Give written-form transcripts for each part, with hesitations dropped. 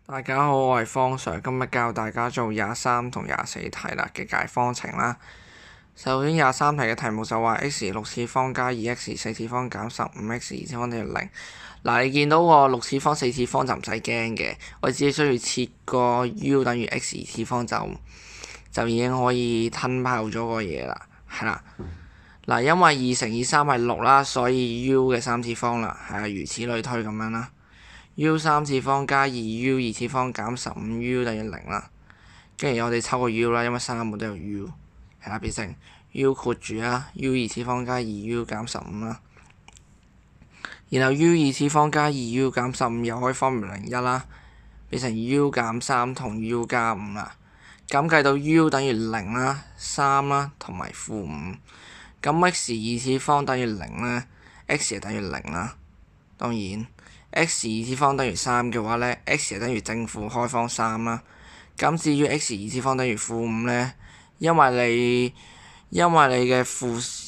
大家好，我係方 Sir，今日教大家做23同24題啦嘅解方程啦。首先23題嘅題目就話 x 六次方加 2x 四次方減 15x 二次方等於0。嗱，你見到個六次方、四次方就唔使驚嘅，我只需要設個 u 等於 x 二次方就已經可以吞爆咗個嘢啦，係啦。嗱，因為2乘以3係6啦，所以 u 嘅三次方啦，係啊，如此類推咁樣啦。u 三次方加 2u 二次方減 15u 等於0啦。跟住我哋抽個 u 啦，因為三個都有 u， 係啦，變成 u 括住啦 u 二次方加 2u 減15啦。然後 u 二次方加 2u 減15又可以方便01啦，變成 u 減3同 u 加5啦。咁計到 u 等於0啦、3啦同埋-5。咁 x 二次方等於0咧 ，x 就等於0啦。當然 x 二次方等於3嘅話咧 ，x 就等於正負開方3啦。咁至於 x 二次方等於-5咧，因為你嘅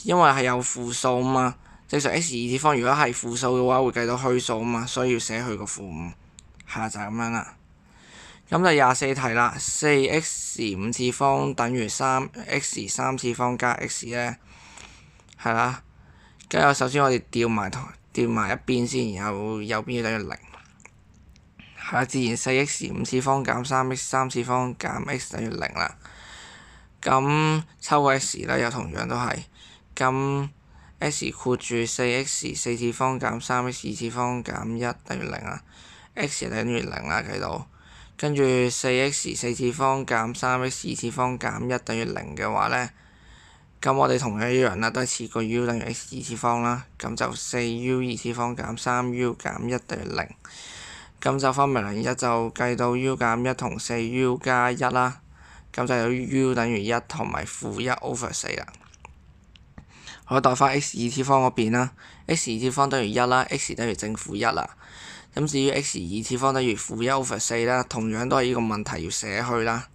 因為係有負數啊嘛，正常 x 二次方如果係負數嘅話，會計到虛數啊嘛，所以要寫佢個-5，係啦，就係咁樣啦。咁就24題啦，4x 五次方等於3x 三次方加 x 咧，係啦。跟住首先我哋調埋一邊先，然後右邊要等於0，係啦，自然 4x 五次方減 3x 三次方減 x 等於0啦。咁抽個 x 咧，又同樣都係，咁 x 括住 4x 四次方減 3x 二次方減1等於0啦 ，x 等於0啦，計到。跟住 4x 四次方減 3x 二次方減1等於0嘅話咧，咁我哋同樣一樣啦，都係設個 u 等於 x 二次方啦，咁就 4u 二次方減 3u 減1等於0。咁就方便01就計到 u 減1同 4u 加1啦，咁就有 u 等於1同埋-1/4啦。我代翻 x 二次方嗰邊啦 ，x 二次方等於1啦 ，x 等於正負1啦。咁至於 x 二次方等於-1/4啦，同樣都係呢個問題要寫去啦。